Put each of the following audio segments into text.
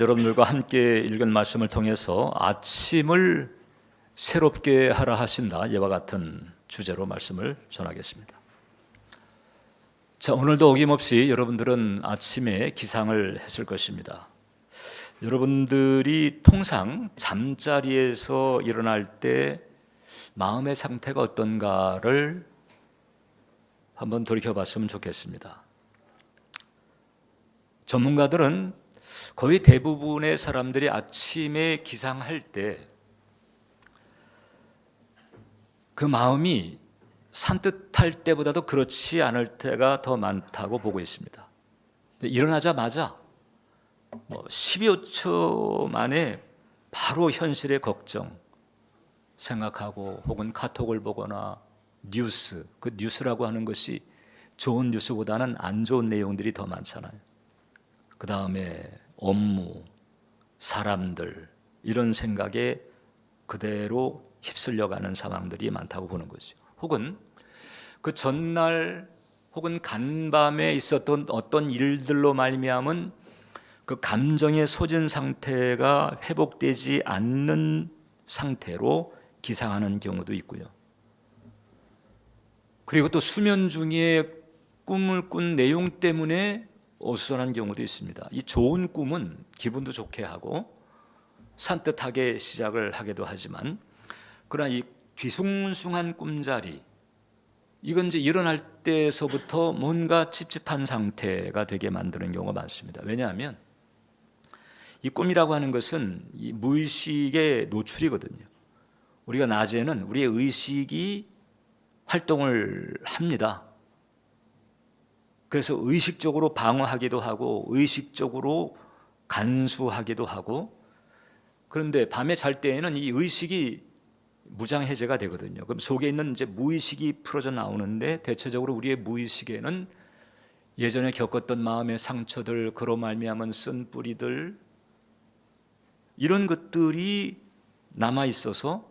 여러분들과 함께 읽은 말씀을 통해서 아침을 새롭게 하라 하신다, 이와 같은 주제로 말씀을 전하겠습니다. 자, 오늘도 어김없이 여러분들은 아침에 기상을 했을 것입니다. 여러분들이 통상 잠자리에서 일어날 때 마음의 상태가 어떤가를 한번 돌이켜봤으면 좋겠습니다. 전문가들은 거의 대부분의 사람들이 아침에 기상할 때 그 마음이 산뜻할 때보다도 그렇지 않을 때가 더 많다고 보고 있습니다. 일어나자마자 12초 만에 바로 현실의 걱정 생각하고, 혹은 카톡을 보거나 뉴스, 그 뉴스라고 하는 것이 좋은 뉴스보다는 안 좋은 내용들이 더 많잖아요. 그 다음에 업무, 사람들, 이런 생각에 그대로 휩쓸려가는 상황들이 많다고 보는 거죠. 혹은 그 전날 혹은 간밤에 있었던 어떤 일들로 말미암은 그 감정의 소진 상태가 회복되지 않는 상태로 기상하는 경우도 있고요. 그리고 또 수면 중에 꿈을 꾼 내용 때문에 어수선한 경우도 있습니다. 이 좋은 꿈은 기분도 좋게 하고 산뜻하게 시작을 하기도 하지만, 그러나 이 뒤숭숭한 꿈자리, 이건 이제 일어날 때서부터 뭔가 찝찝한 상태가 되게 만드는 경우가 많습니다. 왜냐하면 이 꿈이라고 하는 것은 이 무의식의 노출이거든요. 우리가 낮에는 우리의 의식이 활동을 합니다. 그래서 의식적으로 방어하기도 하고 의식적으로 간수하기도 하고, 그런데 밤에 잘 때에는 이 의식이 무장해제가 되거든요. 그럼 속에 있는 이제 무의식이 풀어져 나오는데, 대체적으로 우리의 무의식에는 예전에 겪었던 마음의 상처들, 그로 말미암은 쓴 뿌리들, 이런 것들이 남아 있어서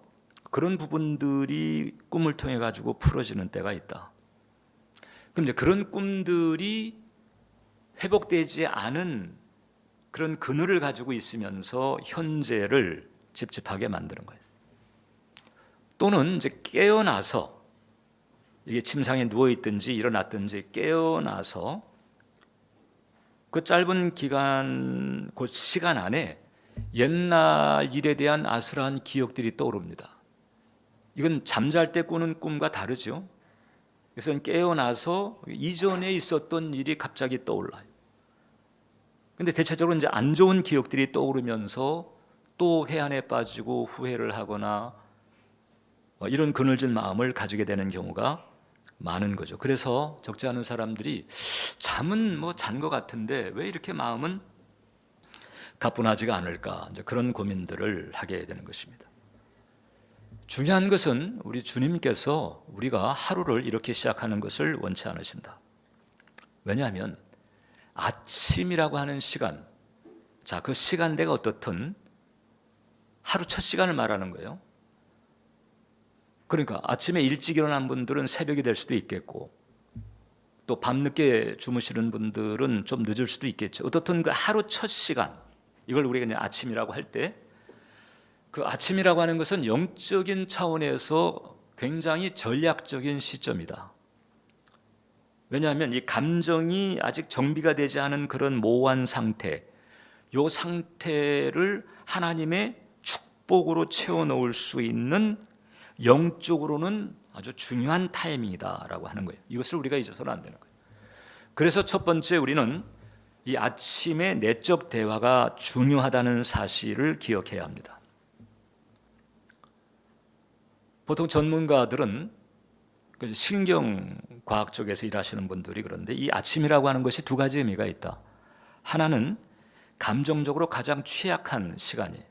그런 부분들이 꿈을 통해 가지고 풀어지는 때가 있다. 그럼 이제 그런 꿈들이 회복되지 않은 그런 그늘을 가지고 있으면서 현재를 찝찝하게 만드는 거예요. 또는 이제 깨어나서, 이게 침상에 누워 있든지 일어났든지 깨어나서 그 짧은 기간, 그 시간 안에 옛날 일에 대한 아슬한 기억들이 떠오릅니다. 이건 잠잘 때 꾸는 꿈과 다르죠. 그래서 깨어나서 이전에 있었던 일이 갑자기 떠올라요. 근데 대체적으로 이제 안 좋은 기억들이 떠오르면서 또 해안에 빠지고 후회를 하거나 이런 그늘진 마음을 가지게 되는 경우가 많은 거죠. 그래서 적지 않은 사람들이 잠은 잔 것 같은데 왜 이렇게 마음은 가뿐하지가 않을까, 이제 그런 고민들을 하게 되는 것입니다. 중요한 것은 우리 주님께서 우리가 하루를 이렇게 시작하는 것을 원치 않으신다. 왜냐하면 아침이라고 하는 시간, 자, 그 시간대가 어떻든 하루 첫 시간을 말하는 거예요. 그러니까 아침에 일찍 일어난 분들은 새벽이 될 수도 있겠고, 또 밤늦게 주무시는 분들은 좀 늦을 수도 있겠죠. 어떻든 그 하루 첫 시간, 이걸 우리가 그냥 아침이라고 할 때, 그 아침이라고 하는 것은 영적인 차원에서 굉장히 전략적인 시점이다. 왜냐하면 이 감정이 아직 정비가 되지 않은 그런 모호한 상태, 이 상태를 하나님의 축복으로 채워넣을 수 있는 영적으로는 아주 중요한 타이밍이다라고 하는 거예요. 이것을 우리가 잊어서는 안 되는 거예요. 그래서 첫 번째 우리는 이 아침의 내적 대화가 중요하다는 사실을 기억해야 합니다. 보통 전문가들은 신경과학 쪽에서 일하시는 분들이 그런데, 이 아침이라고 하는 것이 두 가지 의미가 있다. 하나는 감정적으로 가장 취약한 시간이에요.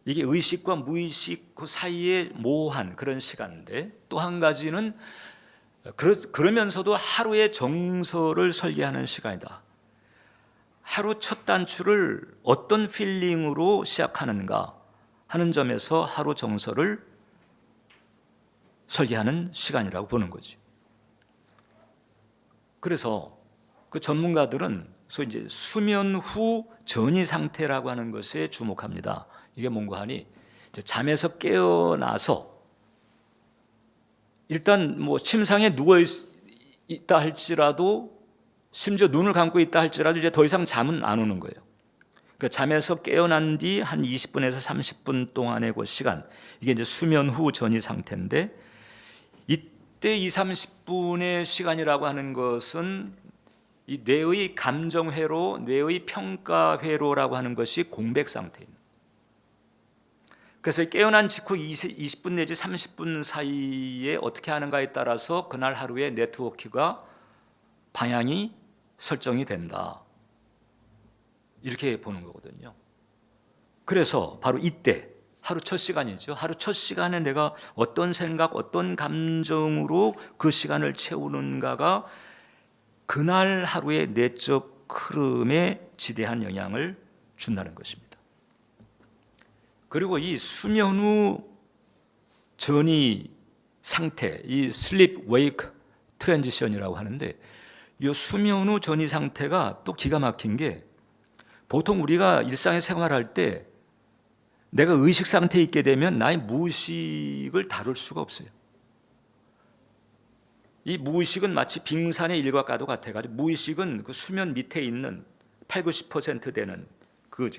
이게 의식과 무의식 그 사이에 모호한 그런 시간인데, 또 한 가지는 그러면서도 하루의 정서를 설계하는 시간이다. 하루 첫 단추를 어떤 필링으로 시작하는가 하는 점에서 하루 정서를 설계하는 시간이라고 보는 거죠. 그래서 그 전문가들은 그래서 이제 수면 후 전이 상태라고 하는 것에 주목합니다. 이게 뭔가 하니 이제 잠에서 깨어나서 일단 뭐 침상에 누워 있다 할지라도 심지어 눈을 감고 있다 할지라도 이제 더 이상 잠은 안 오는 거예요. 그러니까 잠에서 깨어난 뒤 한 20분에서 30분 동안의 그 시간, 이게 이제 수면 후 전이 상태인데, 이때 20, 30분의 시간이라고 하는 것은 이 뇌의 감정회로, 뇌의 평가회로라고 하는 것이 공백 상태입니다. 그래서 깨어난 직후 20분 내지 30분 사이에 어떻게 하는가에 따라서 그날 하루의 네트워크가 방향이 설정이 된다, 이렇게 보는 거거든요. 그래서 바로 이때 하루 첫 시간이죠. 하루 첫 시간에 내가 어떤 생각, 어떤 감정으로 그 시간을 채우는가가 그날 하루의 내적 흐름에 지대한 영향을 준다는 것입니다. 그리고 이 수면 후 전이 상태, 이 sleep wake transition이라고 하는데, 이 수면 후 전이 상태가 또 기가 막힌 게, 보통 우리가 일상에 생활할 때 내가 의식 상태에 있게 되면 나의 무의식을 다룰 수가 없어요. 이 무의식은 마치 빙산의 일과과도 같아가지고, 무의식은 그 수면 밑에 있는 8, 90% 되는 그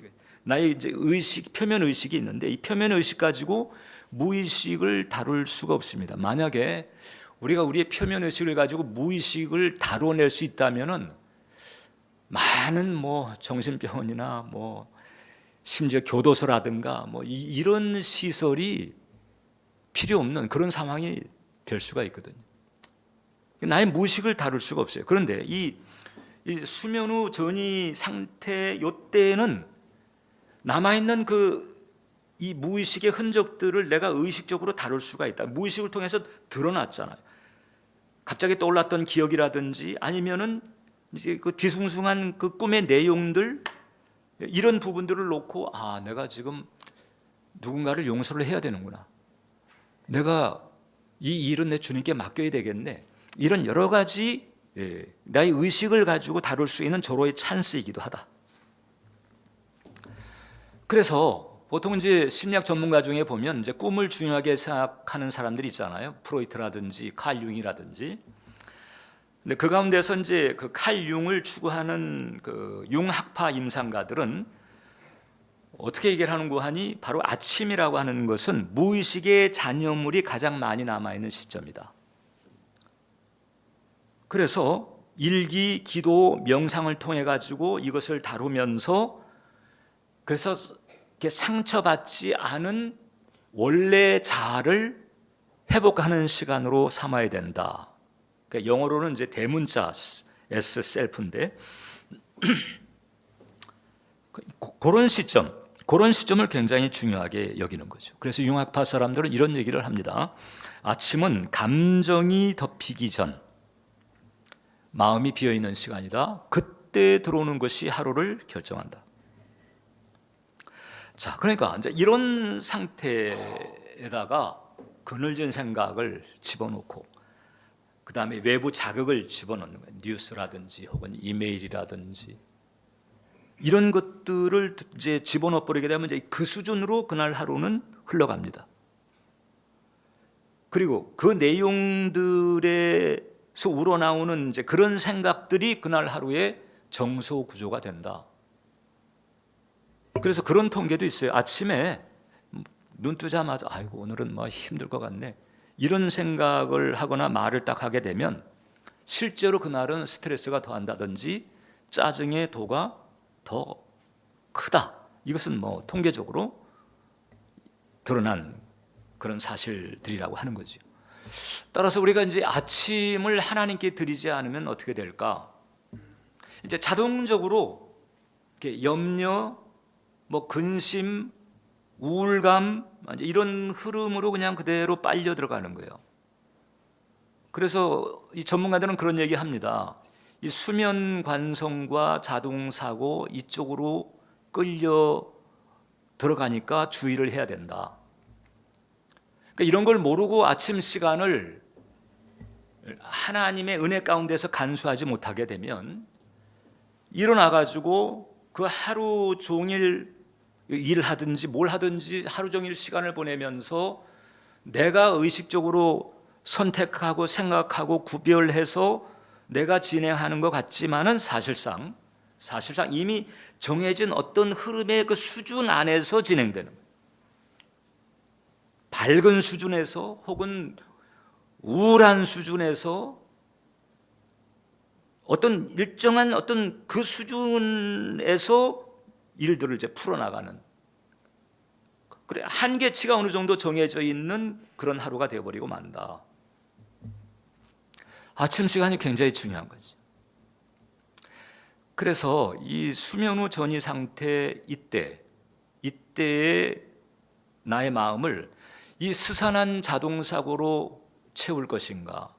나의 이제 의식, 표면 의식이 있는데, 이 표면 의식 가지고 무의식을 다룰 수가 없습니다. 만약에 우리가 우리의 표면 의식을 가지고 무의식을 다뤄낼 수 있다면은 많은 뭐 정신병원이나 뭐 심지어 교도소라든가 뭐 이런 시설이 필요 없는 그런 상황이 될 수가 있거든요. 나의 무의식을 다룰 수가 없어요. 그런데 이 수면 후 전이 상태 요때는 남아있는 이 무의식의 흔적들을 내가 의식적으로 다룰 수가 있다. 무의식을 통해서 드러났잖아요. 갑자기 떠올랐던 기억이라든지 아니면은 이제 그 뒤숭숭한 그 꿈의 내용들, 이런 부분들을 놓고, 아, 내가 지금 누군가를 용서를 해야 되는구나. 내가 이 일은 내 주님께 맡겨야 되겠네. 이런 여러 가지 나의 의식을 가지고 다룰 수 있는 절호의 찬스이기도 하다. 그래서 보통 이제 심리학 전문가 중에 보면 이제 꿈을 중요하게 생각하는 사람들이 있잖아요. 프로이트라든지 칼 융이라든지. 근데 그 가운데서 이제 그 칼 융을 추구하는 그 융학파 임상가들은 어떻게 얘기를 하는고 하니, 바로 아침이라고 하는 것은 무의식의 잔여물이 가장 많이 남아있는 시점이다. 그래서 일기, 기도, 명상을 통해 가지고 이것을 다루면서, 그래서 이렇게 상처받지 않은 원래 자아를 회복하는 시간으로 삼아야 된다. 그러니까 영어로는 이제 대문자 S 셀프인데, 그런 시점을 굉장히 중요하게 여기는 거죠. 그래서 융합파 사람들은 이런 얘기를 합니다. 아침은 감정이 덮이기 전 마음이 비어있는 시간이다. 그때 들어오는 것이 하루를 결정한다. 자, 그러니까 이제 이런 상태에다가 그늘진 생각을 집어넣고, 그 다음에 외부 자극을 집어넣는 거예요. 뉴스라든지 혹은 이메일이라든지 이런 것들을 이제 집어넣어 버리게 되면 이제 그 수준으로 그날 하루는 흘러갑니다. 그리고 그 내용들에서 우러나오는 이제 그런 생각들이 그날 하루의 정서 구조가 된다. 그래서 그런 통계도 있어요. 아침에 눈 뜨자마자 아이고 오늘은 뭐 힘들 것 같네, 이런 생각을 하거나 말을 딱 하게 되면 실제로 그날은 스트레스가 더한다든지 짜증의 도가 더 크다. 이것은 뭐 통계적으로 드러난 그런 사실들이라고 하는 거죠. 따라서 우리가 이제 아침을 하나님께 드리지 않으면 어떻게 될까? 이제 자동적으로 이렇게 염려, 뭐 근심, 우울감, 이런 흐름으로 그냥 그대로 빨려 들어가는 거예요. 그래서 이 전문가들은 그런 얘기 합니다. 이 수면 관성과 자동사고 이쪽으로 끌려 들어가니까 주의를 해야 된다. 그러니까 이런 걸 모르고 아침 시간을 하나님의 은혜 가운데서 간수하지 못하게 되면 일어나 가지고 그 하루 종일 일하든지 뭘 하든지 하루 종일 시간을 보내면서 내가 의식적으로 선택하고 생각하고 구별해서 내가 진행하는 것 같지만은 사실상 이미 정해진 어떤 흐름의 그 수준 안에서 진행되는 거예요. 밝은 수준에서 혹은 우울한 수준에서 어떤 일정한 어떤 그 수준에서 일들을 이제 풀어나가는, 그래 한계치가 어느 정도 정해져 있는 그런 하루가 되어버리고 만다. 아침 시간이 굉장히 중요한 거지. 그래서 이 수면 후 전이 상태 이때의 나의 마음을 이 스산한 자동사고로 채울 것인가,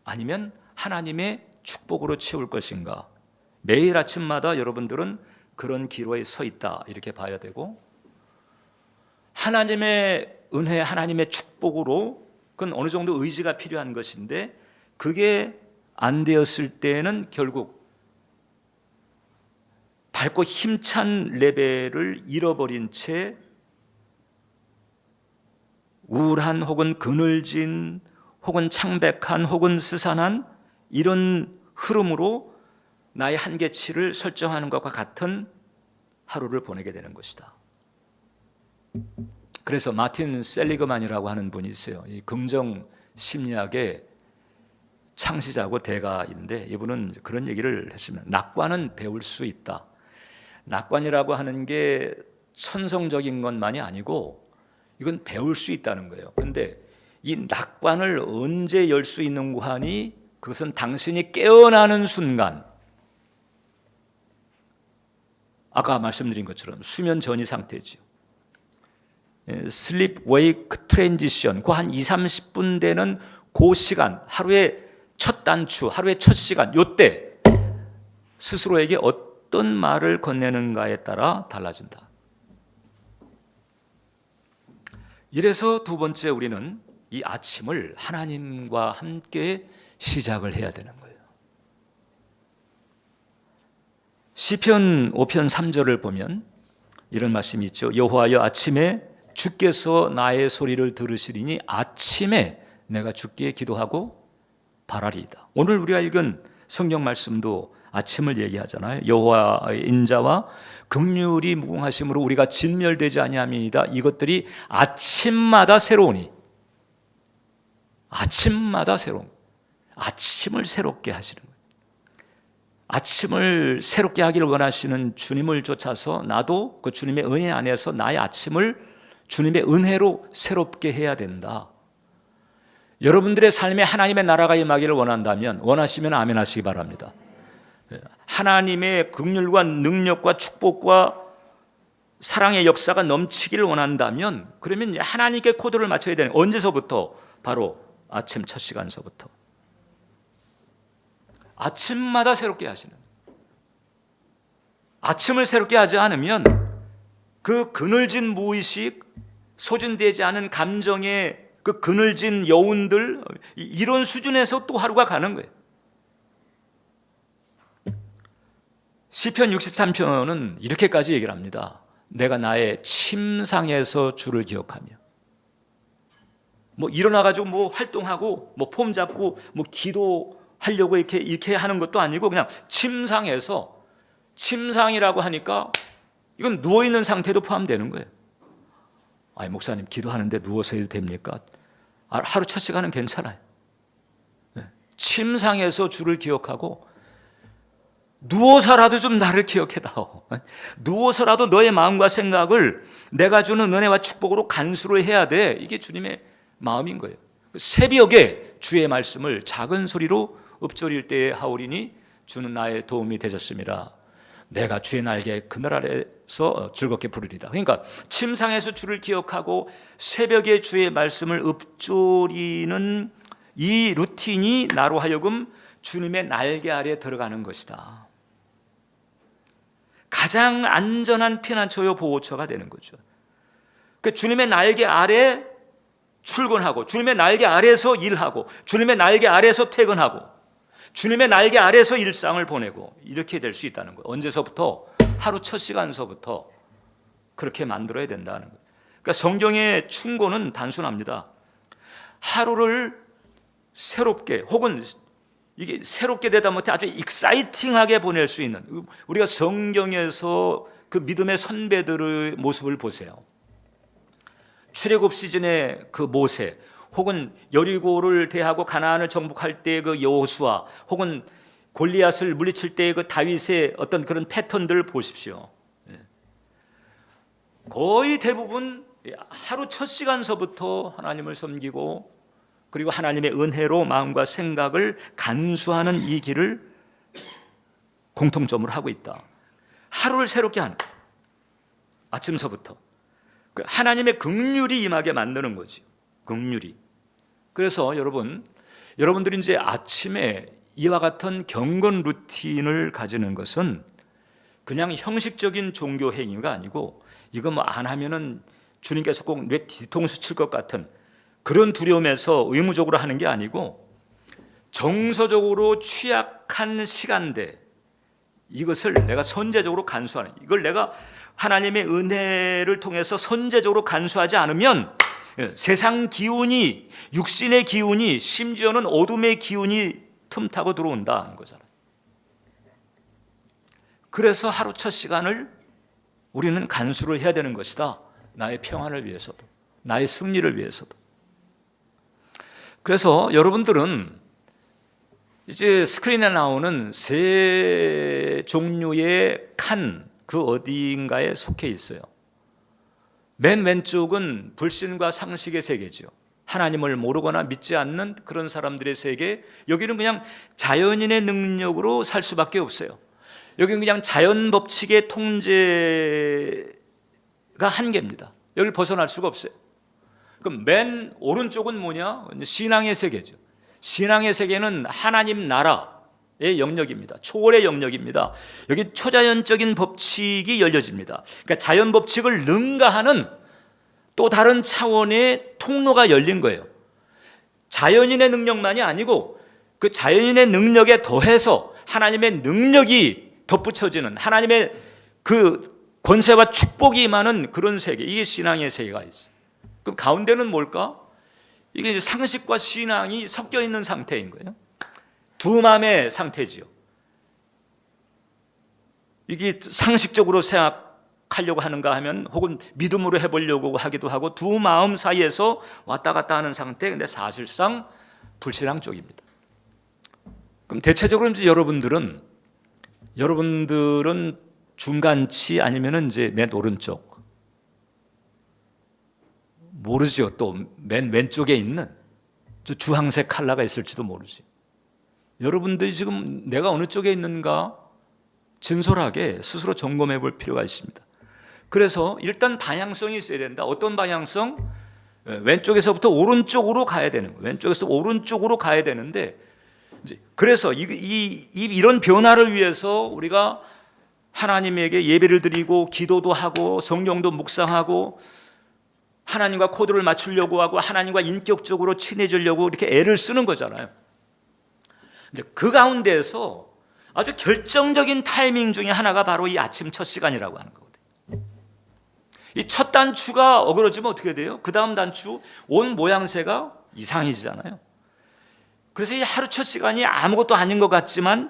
아니면 하나님의 축복으로 채울 것인가, 매일 아침마다 여러분들은 그런 기로에 서 있다 이렇게 봐야 되고, 하나님의 은혜, 하나님의 축복으로 그건 어느 정도 의지가 필요한 것인데, 그게 안 되었을 때는 결국 밝고 힘찬 레벨을 잃어버린 채 우울한 혹은 그늘진 혹은 창백한 혹은 스산한 이런 흐름으로 나의 한계치를 설정하는 것과 같은 하루를 보내게 되는 것이다. 그래서 마틴 셀리그만이라고 하는 분이 있어요. 이 긍정 심리학의 창시자고 대가인데, 이분은 그런 얘기를 했습니다. 낙관은 배울 수 있다. 낙관이라고 하는 게 천성적인 것만이 아니고 이건 배울 수 있다는 거예요. 그런데 이 낙관을 언제 열 수 있는 관이, 그것은 당신이 깨어나는 순간, 아까 말씀드린 것처럼 수면 전이 상태죠. 슬립 웨이크 트랜지션, 그 한 20-30분 되는 그 시간, 하루의 첫 단추, 하루의 첫 시간, 요때 스스로에게 어떤 말을 건네는가에 따라 달라진다. 이래서 두 번째, 우리는 이 아침을 하나님과 함께 시작을 해야 되는 거예요. 시편 5편 3절을 보면 이런 말씀이 있죠. 여호와여, 아침에 주께서 나의 소리를 들으시리니 아침에 내가 주께 기도하고 바라리이다. 오늘 우리가 읽은 성경 말씀도 아침을 얘기하잖아요. 여호와의 인자와 긍휼이 무궁하심으로 우리가 진멸되지 아니함이니이다. 이것들이 아침마다 새로우니, 아침마다 새로운, 아침을 새롭게 하시는 거예요. 아침을 새롭게 하기를 원하시는 주님을 쫓아서 나도 그 주님의 은혜 안에서 나의 아침을 주님의 은혜로 새롭게 해야 된다. 여러분들의 삶에 하나님의 나라가 임하기를 원하시면 아멘 하시기 바랍니다. 하나님의 긍휼과 능력과 축복과 사랑의 역사가 넘치기를 원한다면, 그러면 하나님께 코드를 맞춰야 되는, 언제서부터? 바로 아침 첫 시간서부터. 아침마다 새롭게 하시는, 아침을 새롭게 하지 않으면 그 그늘진 무의식, 소진되지 않은 감정의 그 그늘진 여운들, 이런 수준에서 또 하루가 가는 거예요. 시편 63편은 이렇게까지 얘기를 합니다. 내가 나의 침상에서 주를 기억하며, 일어나가지고 활동하고 폼 잡고 기도하려고 이렇게 하는 것도 아니고, 그냥 침상에서, 침상이라고 하니까 이건 누워있는 상태도 포함되는 거예요. 아니, 목사님 기도하는데 누워서 해도 됩니까? 하루 첫 시간은 괜찮아요. 침상에서 주를 기억하고, 누워서라도 좀 나를 기억해다오. 누워서라도 너의 마음과 생각을 내가 주는 은혜와 축복으로 간수를 해야 돼. 이게 주님의 마음인 거예요. 새벽에 주의 말씀을 작은 소리로 읊조릴 때에 하오리니 주는 나의 도움이 되셨습니다. 내가 주의 날개 그늘 아래서 즐겁게 부르리다. 그러니까 침상에서 주를 기억하고 새벽에 주의 말씀을 읊조리는 이 루틴이 나로 하여금 주님의 날개 아래에 들어가는 것이다. 가장 안전한 피난처요 보호처가 되는 거죠. 그러니까 주님의 날개 아래 출근하고, 주님의 날개 아래에서 일하고, 주님의 날개 아래에서 퇴근하고, 주님의 날개 아래서 일상을 보내고 이렇게 될 수 있다는 거예요. 언제서부터? 하루 첫 시간서부터 그렇게 만들어야 된다는 거예요. 그러니까 성경의 충고는 단순합니다. 하루를 새롭게 혹은 이게 새롭게 되다 못해 아주 익사이팅하게 보낼 수 있는, 우리가 성경에서 그 믿음의 선배들의 모습을 보세요. 출애굽 시즌의 그 모세, 혹은 여리고를 대하고 가나안을 정복할 때 그 여호수아, 혹은 골리앗을 물리칠 때 그 다윗의 어떤 그런 패턴들을 보십시오. 거의 대부분 하루 첫 시간서부터 하나님을 섬기고 그리고 하나님의 은혜로 마음과 생각을 간수하는 이 길을 공통점으로 하고 있다. 하루를 새롭게 하는 거예요. 아침서부터 하나님의 긍휼이 임하게 만드는 거죠. 긍휼이. 그래서 여러분들이 이제 아침에 이와 같은 경건 루틴을 가지는 것은 그냥 형식적인 종교 행위가 아니고, 이거 뭐 안 하면은 주님께서 꼭 내 뒤통수 칠 것 같은 그런 두려움에서 의무적으로 하는 게 아니고, 정서적으로 취약한 시간대, 이것을 내가 선제적으로 간수하는, 이걸 내가 하나님의 은혜를 통해서 선제적으로 간수하지 않으면 세상 기운이, 육신의 기운이, 심지어는 어둠의 기운이 틈타고 들어온다는 거잖아요. 그래서 하루 첫 시간을 우리는 간수를 해야 되는 것이다. 나의 평안을 위해서도, 나의 승리를 위해서도. 그래서 여러분들은 이제 스크린에 나오는 세 종류의 칸, 그 어디인가에 속해 있어요. 맨 왼쪽은 불신과 상식의 세계죠. 하나님을 모르거나 믿지 않는 그런 사람들의 세계. 여기는 그냥 자연인의 능력으로 살 수밖에 없어요. 여기는 그냥 자연 법칙의 통제가 한계입니다. 여기를 벗어날 수가 없어요. 그럼 맨 오른쪽은 뭐냐? 신앙의 세계죠. 신앙의 세계는 하나님 나라의 영역입니다. 초월의 영역입니다. 여기 초자연적인 법칙이 열려집니다. 그러니까 자연 법칙을 능가하는 또 다른 차원의 통로가 열린 거예요. 자연인의 능력만이 아니고 그 자연인의 능력에 더해서 하나님의 능력이 덧붙여지는, 하나님의 그 권세와 축복이 임하는 그런 세계, 이게 신앙의 세계가 있어요. 그럼 가운데는 뭘까? 이게 이제 상식과 신앙이 섞여 있는 상태인 거예요. 두 마음의 상태지요. 이게 상식적으로 생각하려고 하는가 하면, 혹은 믿음으로 해보려고 하기도 하고, 두 마음 사이에서 왔다 갔다 하는 상태. 근데 사실상 불신앙 쪽입니다. 그럼 대체적으로 이제 여러분들은 중간치 아니면은 이제 맨 오른쪽, 모르죠. 또 맨 왼쪽에 있는 저 주황색 컬러가 있을지도 모르지. 여러분들이 지금 내가 어느 쪽에 있는가 진솔하게 스스로 점검해 볼 필요가 있습니다. 그래서 일단 방향성이 있어야 된다. 어떤 방향성? 왼쪽에서부터 오른쪽으로 가야 되는 거예요. 왼쪽에서 오른쪽으로 가야 되는데, 그래서 이런 변화를 위해서 우리가 하나님에게 예배를 드리고 기도도 하고 성경도 묵상하고 하나님과 코드를 맞추려고 하고 하나님과 인격적으로 친해지려고 이렇게 애를 쓰는 거잖아요. 근데 그 가운데에서 아주 결정적인 타이밍 중에 하나가 바로 이 아침 첫 시간이라고 하는 거거든요. 이 첫 단추가 어그러지면 어떻게 돼요? 그 다음 단추, 온 모양새가 이상해지잖아요. 그래서 이 하루 첫 시간이 아무것도 아닌 것 같지만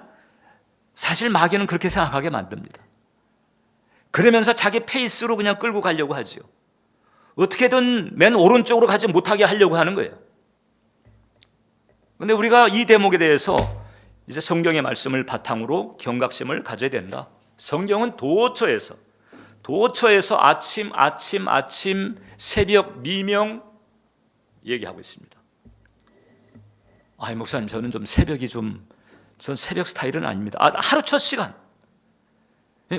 사실 마귀는 그렇게 생각하게 만듭니다. 그러면서 자기 페이스로 그냥 끌고 가려고 하죠. 어떻게든 맨 오른쪽으로 가지 못하게 하려고 하는 거예요. 그런데 우리가 이 대목에 대해서 이제 성경의 말씀을 바탕으로 경각심을 가져야 된다. 성경은 도처에서 아침, 새벽, 미명 얘기하고 있습니다. 목사님, 저는 좀 전 새벽 스타일은 아닙니다. 하루 첫 시간.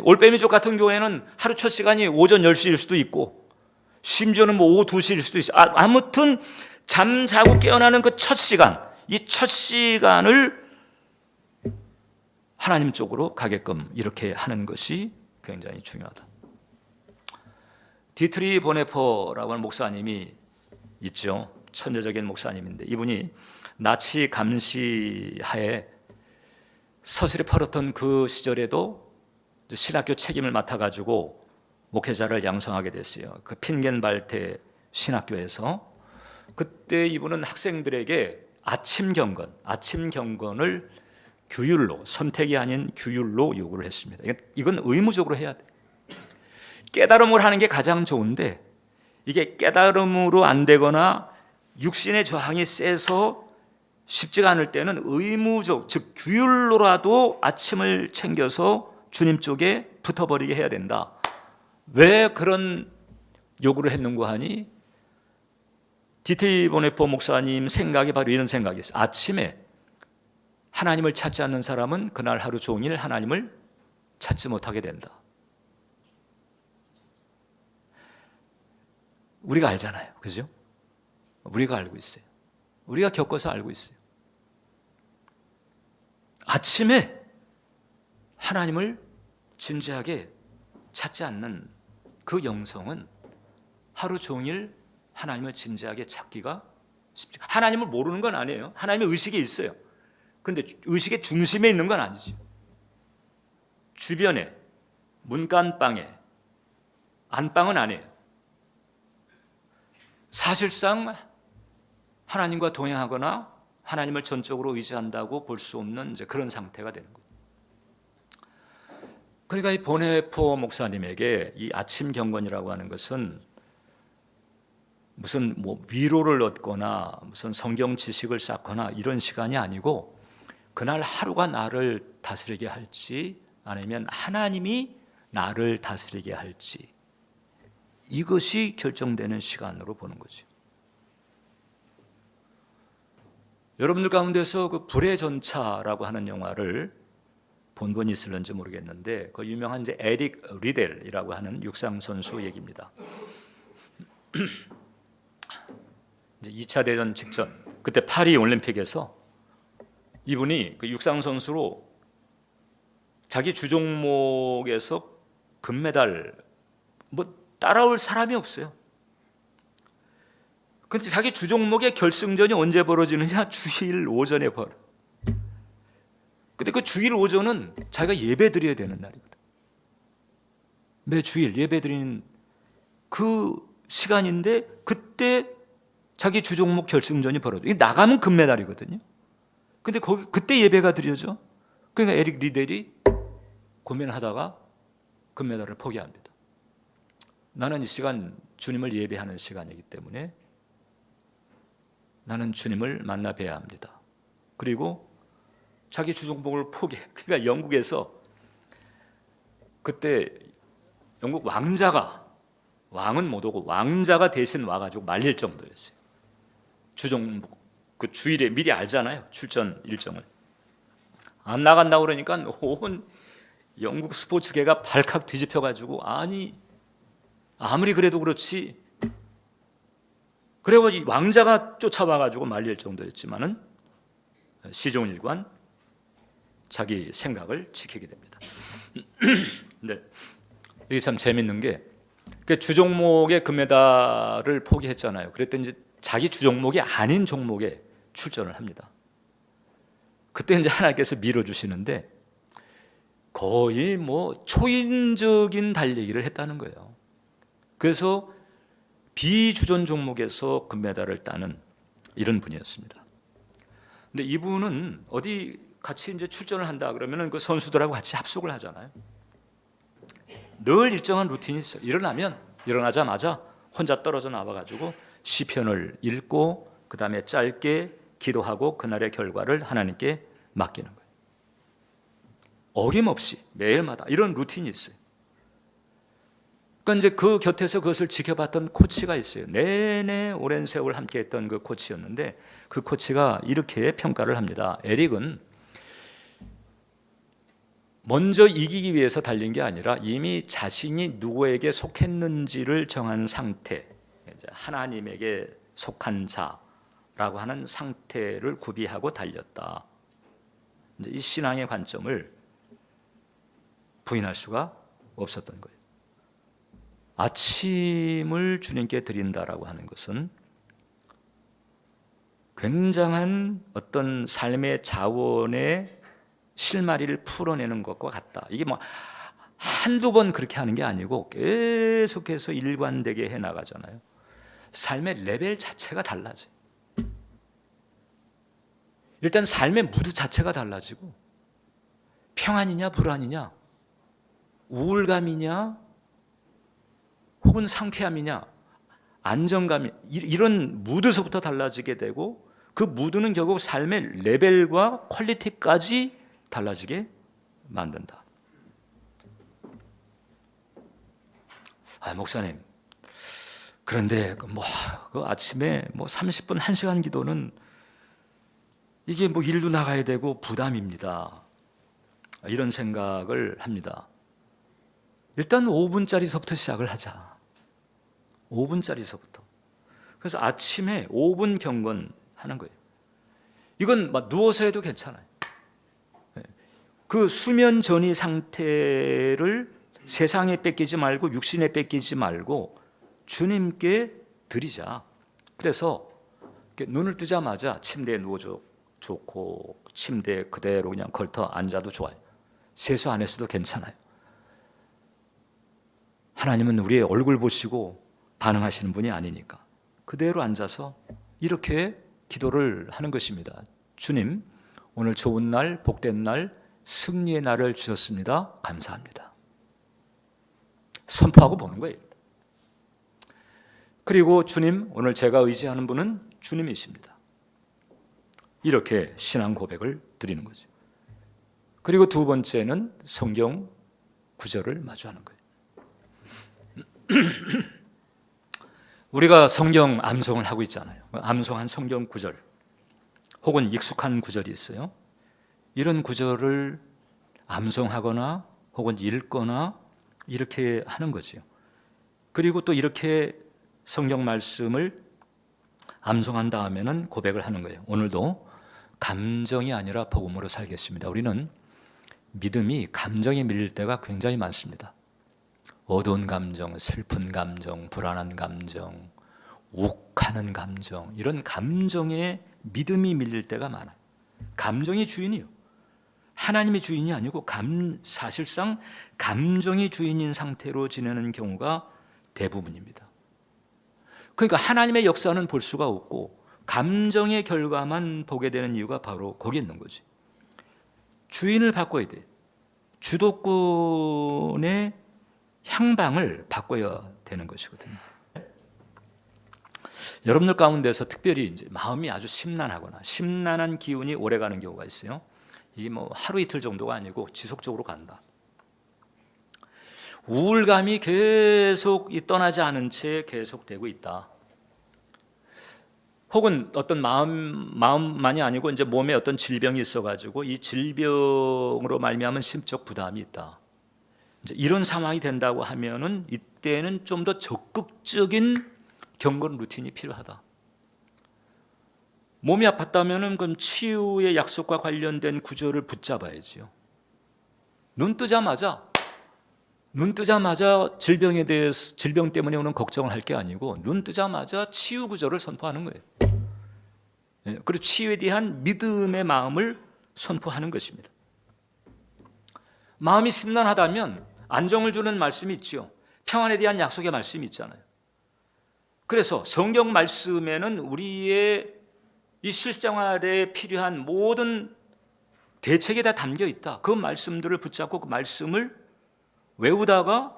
올빼미족 같은 경우에는 하루 첫 시간이 오전 10시일 수도 있고, 심지어는 뭐 오후 2시일 수도 있어요. 아무튼 잠자고 깨어나는 그 첫 시간, 이 첫 시간을 하나님 쪽으로 가게끔 이렇게 하는 것이 굉장히 중요하다. 디트리 보네퍼라고 하는 목사님이 있죠. 천재적인 목사님인데, 이분이 나치 감시하에 서슬이 펄었던 그 시절에도 신학교 책임을 맡아가지고 목회자를 양성하게 됐어요. 그 핀겐발테 신학교에서. 그때 이분은 학생들에게 아침 경건을 규율로, 선택이 아닌 규율로 요구를 했습니다. 이건 의무적으로 해야 돼. 깨달음을 하는 게 가장 좋은데 이게 깨달음으로 안 되거나 육신의 저항이 세서 쉽지가 않을 때는 의무적, 즉 규율로라도 아침을 챙겨서 주님 쪽에 붙어버리게 해야 된다. 왜 그런 요구를 했는가 하니 D.T. 보네포 목사님 생각이 바로 이런 생각이었어요. 아침에 하나님을 찾지 않는 사람은 그날 하루 종일 하나님을 찾지 못하게 된다. 우리가 알잖아요. 그죠? 우리가 알고 있어요. 우리가 겪어서 알고 있어요. 아침에 하나님을 진지하게 찾지 않는 그 영성은 하루 종일 하나님을 진지하게 찾기가 쉽지. 하나님을 모르는 건 아니에요. 하나님의 의식이 있어요. 그런데 의식의 중심에 있는 건 아니죠. 주변에, 문간방에, 안방은 아니에요. 사실상 하나님과 동행하거나 하나님을 전적으로 의지한다고 볼 수 없는 이제 그런 상태가 되는 거예요. 그러니까 이 보네포 목사님에게 이 아침 경건이라고 하는 것은 무슨 위로를 얻거나 무슨 성경 지식을 쌓거나 이런 시간이 아니고 그날 하루가 나를 다스리게 할지 아니면 하나님이 나를 다스리게 할지 이것이 결정되는 시간으로 보는 거죠. 여러분들 가운데서 그 불의 전차라고 하는 영화를 본 분이 있을는지 모르겠는데 그 유명한 이제 에릭 리델이라고 하는 육상 선수 얘기입니다. 이제 2차 대전 직전 그때 파리 올림픽에서 이분이 그 육상 선수로 자기 주 종목에서 금메달 따라올 사람이 없어요. 근데 자기 주 종목의 결승전이 언제 벌어지느냐? 주일 오전에 벌어. 근데 그 주일 오전은 자기가 예배 드려야 되는 날이거든. 매 주일 예배 드리는 그 시간인데 그때 자기 주 종목 결승전이 벌어져. 이게 나가면 금메달이거든요. 근데 그때 예배가 드려져. 그러니까 에릭 리델이 고민하다가 금메달을 포기합니다. 나는 이 시간 주님을 예배하는 시간이기 때문에 나는 주님을 만나 뵈야 합니다. 그리고 자기 주 종목을 포기해. 그러니까 영국에서 그때 영국 왕은 못 오고 왕자가 대신 와가지고 말릴 정도였어요. 주 종목 그 주일에 미리 알잖아요. 출전 일정을. 안 나간다고 그러니까 온 영국 스포츠계가 발칵 뒤집혀가지고 아무리 그래도 그렇지 그래가지고 왕자가 쫓아와가지고 말릴 정도였지만은 시종일관 자기 생각을 지키게 됩니다. 네, 이게 참 재밌는 게 주종목의 금메달을 포기했잖아요. 그랬더니 이제 자기 주종목이 아닌 종목에 출전을 합니다. 그때 이제 하나님께서 밀어주시는데 거의 초인적인 달리기를 했다는 거예요. 그래서 비주전 종목에서 금메달을 따는 이런 분이었습니다. 근데 이분은 어디 같이 이제 출전을 한다 그러면은 그 선수들하고 같이 합숙을 하잖아요. 늘 일정한 루틴이 있어요. 일어나자마자 혼자 떨어져 나와가지고 시편을 읽고 그 다음에 짧게 기도하고 그날의 결과를 하나님께 맡기는 거예요. 어김없이 매일마다 이런 루틴이 있어요. 그러니까 이제 그 곁에서 그것을 지켜봤던 코치가 있어요. 내내 오랜 세월 함께했던 그 코치였는데 그 코치가 이렇게 평가를 합니다. 에릭은 먼저 이기기 위해서 달린 게 아니라 이미 자신이 누구에게 속했는지를 정한 상태, 하나님에게 속한 자라고 하는 상태를 구비하고 달렸다. 이제 이 신앙의 관점을 부인할 수가 없었던 거예요. 아침을 주님께 드린다라고 하는 것은 굉장한 어떤 삶의 자원의 실마리를 풀어내는 것과 같다. 이게 뭐 한두 번 그렇게 하는 게 아니고 계속해서 일관되게 해나가잖아요. 삶의 레벨 자체가 달라져요. 일단 삶의 무드 자체가 달라지고, 평안이냐 불안이냐, 우울감이냐 혹은 상쾌함이냐, 안정감이, 이런 무드서부터 달라지게 되고, 그 무드는 결국 삶의 레벨과 퀄리티까지 달라지게 만든다. 목사님, 그런데 그 아침에 30분 1시간 기도는 이게 일도 나가야 되고 부담입니다. 이런 생각을 합니다. 일단 5분짜리서부터 시작을 하자. 5분짜리서부터. 그래서 아침에 5분 경건 하는 거예요. 이건 누워서 해도 괜찮아요. 그 수면 전의 상태를 세상에 뺏기지 말고 육신에 뺏기지 말고 주님께 드리자. 그래서 눈을 뜨자마자 침대에 누워줘 좋고, 침대에 그대로 그냥 걸터 앉아도 좋아요. 세수 안 했어도 괜찮아요. 하나님은 우리의 얼굴 보시고 반응하시는 분이 아니니까 그대로 앉아서 이렇게 기도를 하는 것입니다. 주님, 오늘 좋은 날, 복된 날, 승리의 날을 주셨습니다. 감사합니다. 선포하고 보는 거예요. 그리고 주님, 오늘 제가 의지하는 분은 주님이십니다. 이렇게 신앙 고백을 드리는 거죠. 그리고 두 번째는 성경 구절을 마주하는 거예요. 우리가 성경 암송을 하고 있잖아요. 암송한 성경 구절 혹은 익숙한 구절이 있어요. 이런 구절을 암송하거나 혹은 읽거나 이렇게 하는 거죠. 그리고 또 이렇게 성경 말씀을 암송한 다음에는 고백을 하는 거예요. 오늘도 감정이 아니라 복음으로 살겠습니다. 우리는 믿음이 감정에 밀릴 때가 굉장히 많습니다. 어두운 감정, 슬픈 감정, 불안한 감정, 욱하는 감정, 이런 감정에 믿음이 밀릴 때가 많아요. 감정이 주인이요. 하나님이 주인이 아니고 사실상 감정이 주인인 상태로 지내는 경우가 대부분입니다. 그러니까 하나님의 역사는 볼 수가 없고 감정의 결과만 보게 되는 이유가 바로 거기 있는 거지. 주인을 바꿔야 돼. 주도권의 향방을 바꿔야 되는 것이거든요. 여러분들 가운데서 특별히 이제 마음이 아주 심란하거나 심란한 기운이 오래가는 경우가 있어요. 이게 하루 이틀 정도가 아니고 지속적으로 간다. 우울감이 계속 떠나지 않은 채 계속되고 있다. 혹은 어떤 마음만이 아니고 이제 몸에 어떤 질병이 있어가지고 이 질병으로 말미암은 심적 부담이 있다. 이제 이런 상황이 된다고 하면은 이때는 좀 더 적극적인 경건 루틴이 필요하다. 몸이 아팠다면은 그럼 치유의 약속과 관련된 구절을 붙잡아야지요. 눈 뜨자마자 질병에 대해서, 질병 때문에 오는 걱정을 할 게 아니고 눈 뜨자마자 치유 구절을 선포하는 거예요. 그리고 치유에 대한 믿음의 마음을 선포하는 것입니다. 마음이 심란하다면 안정을 주는 말씀이 있죠. 평안에 대한 약속의 말씀이 있잖아요. 그래서 성경 말씀에는 우리의 이 실생활에 필요한 모든 대책이 다 담겨 있다. 그 말씀들을 붙잡고 그 말씀을 외우다가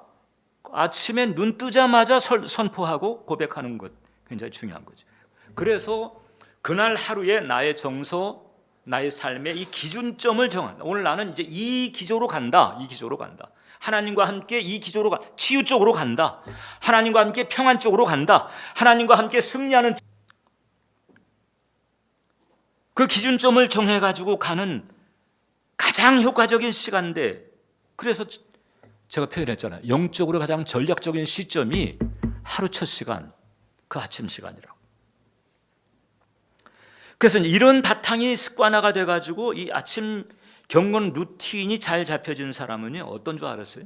아침에 눈 뜨자마자 선포하고 고백하는 것 굉장히 중요한 거죠. 그래서 그날 하루에 나의 정서, 나의 삶의 이 기준점을 정한다. 오늘 나는 이제 이 기조로 간다. 이 기조로 간다. 하나님과 함께 이 기조로 치유 쪽으로 간다. 하나님과 함께 평안 쪽으로 간다. 하나님과 함께 승리하는 그 기준점을 정해가지고 가는 가장 효과적인 시간대. 그래서 제가 표현했잖아요. 영적으로 가장 전략적인 시점이 하루 첫 시간, 그 아침 시간이라고. 그래서 이런 바탕이 습관화가 돼가지고 이 아침 경건 루틴이 잘 잡혀진 사람은 어떤 줄 알았어요?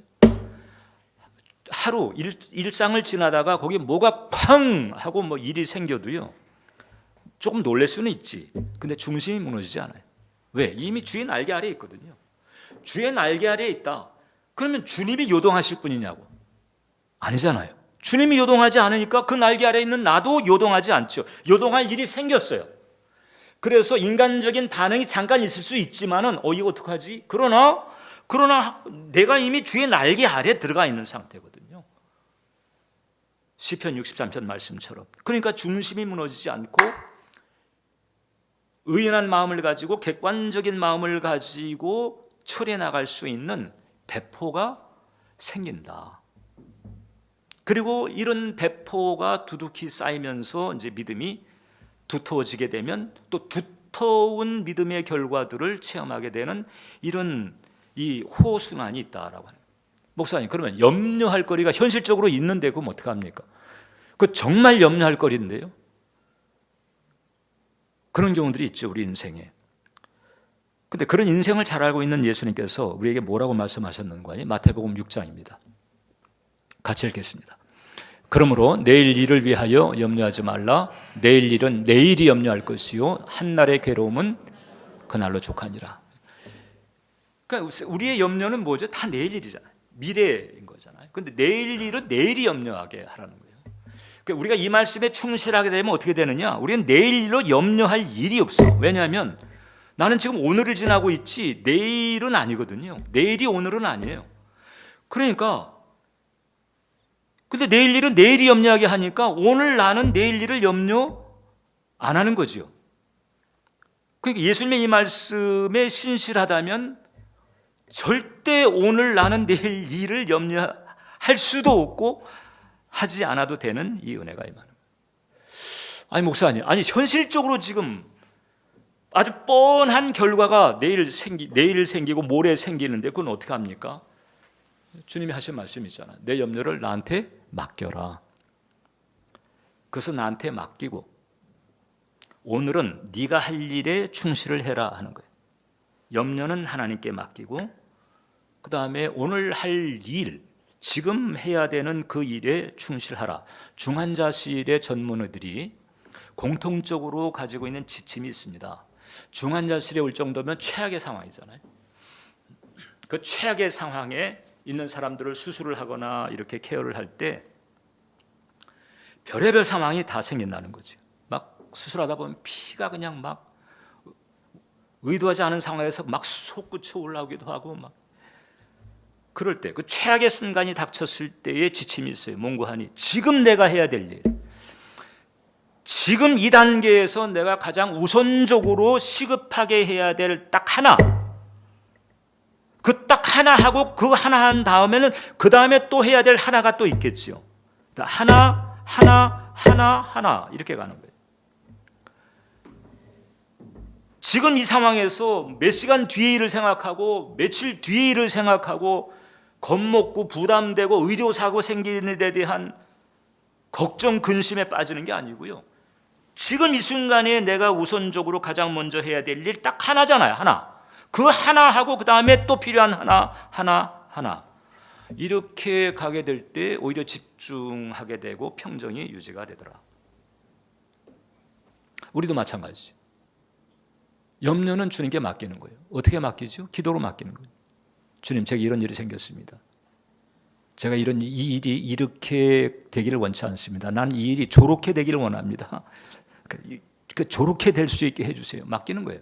하루 일상을 지나다가 거기 뭐가 쾅 하고 일이 생겨도요, 조금 놀랄 수는 있지. 근데 중심이 무너지지 않아요. 왜? 이미 주인 알게 아래에 있거든요. 주의 날개 아래에 있다. 그러면 주님이 요동하실 분이냐고? 아니잖아요. 주님이 요동하지 않으니까 그 날개 아래에 있는 나도 요동하지 않죠. 요동할 일이 생겼어요. 그래서 인간적인 반응이 잠깐 있을 수 있지만은 이거 어떡하지? 그러나 내가 이미 주의 날개 아래에 들어가 있는 상태거든요. 시편 63편 말씀처럼. 그러니까 중심이 무너지지 않고 의연한 마음을 가지고 객관적인 마음을 가지고 처리해 나갈 수 있는 배포가 생긴다. 그리고 이런 배포가 두둑히 쌓이면서 이제 믿음이 두터워지게 되면 또 두터운 믿음의 결과들을 체험하게 되는 이런 이 호순환이 있다라고 하는. 목사님, 그러면 염려할 거리가 현실적으로 있는데 그럼 어떡합니까? 그 정말 염려할 거리인데요. 그런 경우들이 있죠, 우리 인생에. 근데 그런 인생을 잘 알고 있는 예수님께서 우리에게 뭐라고 말씀하셨는가? 마태복음 6장입니다. 같이 읽겠습니다. 그러므로 내일 일을 위하여 염려하지 말라. 내일 일은 내일이 염려할 것이요 한날의 괴로움은 그날로 족하니라. 그러니까 우리의 염려는 뭐죠? 다 내일 일이잖아요. 미래인 거잖아요. 근데 내일 일은 내일이 염려하게 하라는 거예요. 그러니까 우리가 이 말씀에 충실하게 되면 어떻게 되느냐? 우리는 내일 일로 염려할 일이 없어. 왜냐하면 나는 지금 오늘을 지나고 있지 내일은 아니거든요. 내일이 오늘은 아니에요. 그러니까 근데 내일 일은 내일이 염려하게 하니까 오늘 나는 내일 일을 염려 안 하는 거죠. 그러니까 예수님의 이 말씀에 신실하다면 절대 오늘 나는 내일 일을 염려할 수도 없고 하지 않아도 되는 이 은혜가 임하는 거예요. 아니 목사님, 아니 현실적으로 지금 아주 뻔한 결과가 내일 생기고 모레 생기는데 그건 어떻게 합니까? 주님이 하신 말씀이 있잖아요. 내 염려를 나한테 맡겨라. 그래서 나한테 맡기고 오늘은 네가 할 일에 충실을 해라 하는 거예요. 염려는 하나님께 맡기고 그 다음에 오늘 할 일, 지금 해야 되는 그 일에 충실하라. 중환자실의 전문의들이 공통적으로 가지고 있는 지침이 있습니다. 중환자실에 올 정도면 최악의 상황이잖아요. 그 최악의 상황에 있는 사람들을 수술을 하거나 이렇게 케어를 할 때 별의별 상황이 다 생긴다는 거죠. 막 수술하다 보면 피가 그냥 막 의도하지 않은 상황에서 막 솟구쳐 올라오기도 하고 막 그럴 때 그 최악의 순간이 닥쳤을 때의 지침이 있어요. 몽고하니 지금 내가 해야 될 일, 지금 이 단계에서 내가 가장 우선적으로 시급하게 해야 될 딱 하나, 그 딱 하나 하고 그 하나 한 다음에는 그 다음에 또 해야 될 하나가 또 있겠죠. 하나 이렇게 가는 거예요. 지금 이 상황에서 몇 시간 뒤의 일을 생각하고 며칠 뒤의 일을 생각하고 겁먹고 부담되고 의료사고 생기는 데 대한 걱정 근심에 빠지는 게 아니고요. 지금 이 순간에 내가 우선적으로 가장 먼저 해야 될 일 딱 하나잖아요. 하나. 그 하나 하고 그 다음에 또 필요한 하나 이렇게 가게 될 때 오히려 집중하게 되고 평정이 유지가 되더라. 우리도 마찬가지죠. 염려는 주님께 맡기는 거예요. 어떻게 맡기죠? 기도로 맡기는 거예요. 주님, 제가 이런 일이 생겼습니다. 제가 이 일이 이렇게 되기를 원치 않습니다. 나는 이 일이 저렇게 되기를 원합니다. 저렇게 될 수 있게 해주세요. 맡기는 거예요.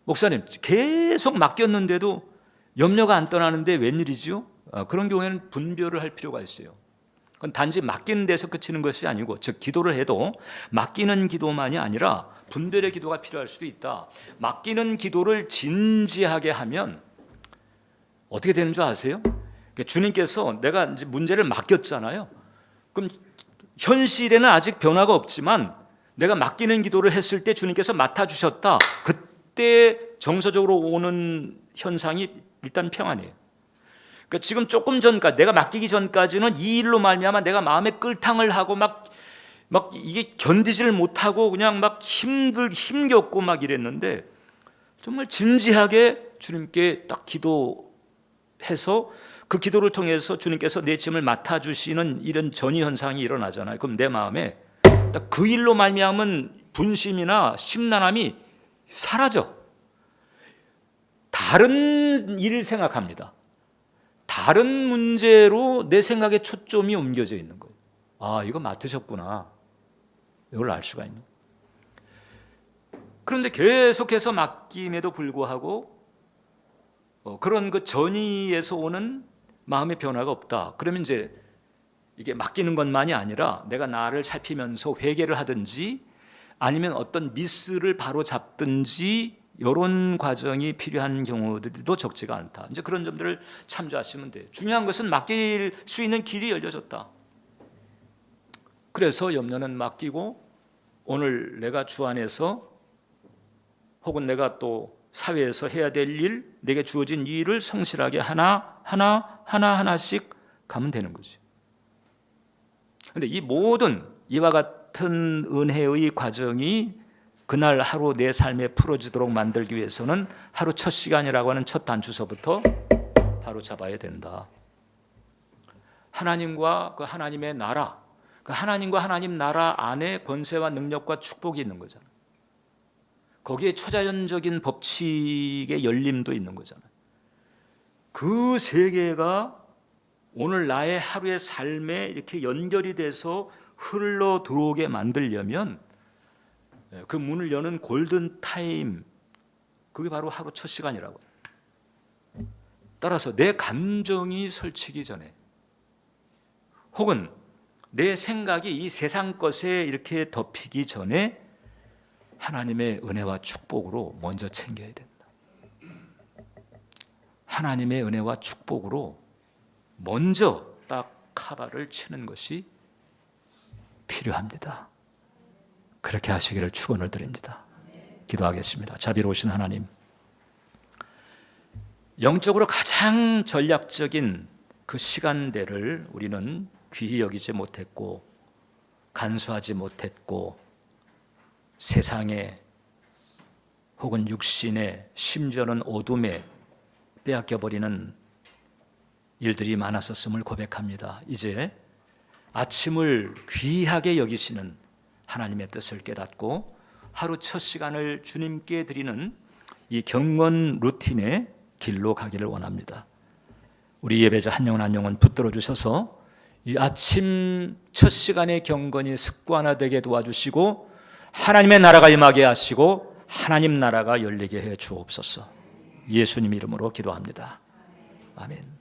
목사님, 계속 맡겼는데도 염려가 안 떠나는데 웬일이죠? 그런 경우에는 분별을 할 필요가 있어요. 그건 단지 맡기는 데서 그치는 것이 아니고, 즉 기도를 해도 맡기는 기도만이 아니라 분별의 기도가 필요할 수도 있다. 맡기는 기도를 진지하게 하면 어떻게 되는 줄 아세요? 주님께서 내가 이제 문제를 맡겼잖아요. 그럼 현실에는 아직 변화가 없지만 내가 맡기는 기도를 했을 때 주님께서 맡아주셨다. 그때 정서적으로 오는 현상이 일단 평안이에요. 그러니까 지금 조금 전까지, 내가 맡기기 전까지는 이 일로 말미암아 내가 마음에 끌탕을 하고 막 이게 견디지를 못하고 그냥 막 힘겹고 막 이랬는데, 정말 진지하게 주님께 딱 기도해서 그 기도를 통해서 주님께서 내 짐을 맡아주시는 이런 전이 현상이 일어나잖아요. 그럼 내 마음에 딱 그 일로 말미암은 분심이나 심란함이 사라져. 다른 일을 생각합니다. 다른 문제로 내 생각의 초점이 옮겨져 있는 거예요. 아, 이거 맡으셨구나. 이걸 알 수가 있는 거예요. 그런데 계속해서 맡김에도 불구하고 그런 그 전의에서 오는 마음의 변화가 없다. 그러면 이제 이게 맡기는 것만이 아니라 내가 나를 살피면서 회개를 하든지 아니면 어떤 미스를 바로 잡든지 이런 과정이 필요한 경우들도 적지가 않다. 이제 그런 점들을 참조하시면 돼요. 중요한 것은 맡길 수 있는 길이 열려졌다. 그래서 염려는 맡기고 오늘 내가 주 안에서 혹은 내가 또 사회에서 해야 될 일, 내게 주어진 일을 성실하게 하나씩 가면 되는 거지. 그런데 이 모든 이와 같은 은혜의 과정이 그날 하루 내 삶에 풀어지도록 만들기 위해서는 하루 첫 시간이라고 하는 첫 단추서부터 바로 잡아야 된다. 하나님과 그 하나님의 나라, 그 하나님과 하나님 나라 안에 권세와 능력과 축복이 있는 거잖아요. 거기에 초자연적인 법칙의 열림도 있는 거잖아요. 그 세계가 오늘 나의 하루의 삶에 이렇게 연결이 돼서 흘러 들어오게 만들려면 그 문을 여는 골든 타임, 그게 바로 하루 첫 시간이라고. 따라서 내 감정이 설치기 전에 혹은 내 생각이 이 세상 것에 이렇게 덮이기 전에 하나님의 은혜와 축복으로 먼저 챙겨야 된다. 하나님의 은혜와 축복으로 먼저 딱 카바를 치는 것이 필요합니다. 그렇게 하시기를 축원을 드립니다. 기도하겠습니다. 자비로우신 하나님, 영적으로 가장 전략적인 그 시간대를 우리는 귀히 여기지 못했고 간수하지 못했고 세상에 혹은 육신에 심지어는 어둠에 빼앗겨버리는 일들이 많았었음을 고백합니다. 이제 아침을 귀하게 여기시는 하나님의 뜻을 깨닫고 하루 첫 시간을 주님께 드리는 이 경건 루틴의 길로 가기를 원합니다. 우리 예배자 한 영혼 한 영혼 붙들어 주셔서 이 아침 첫 시간의 경건이 습관화되게 도와주시고 하나님의 나라가 임하게 하시고 하나님 나라가 열리게 해 주옵소서. 예수님 이름으로 기도합니다. 아멘.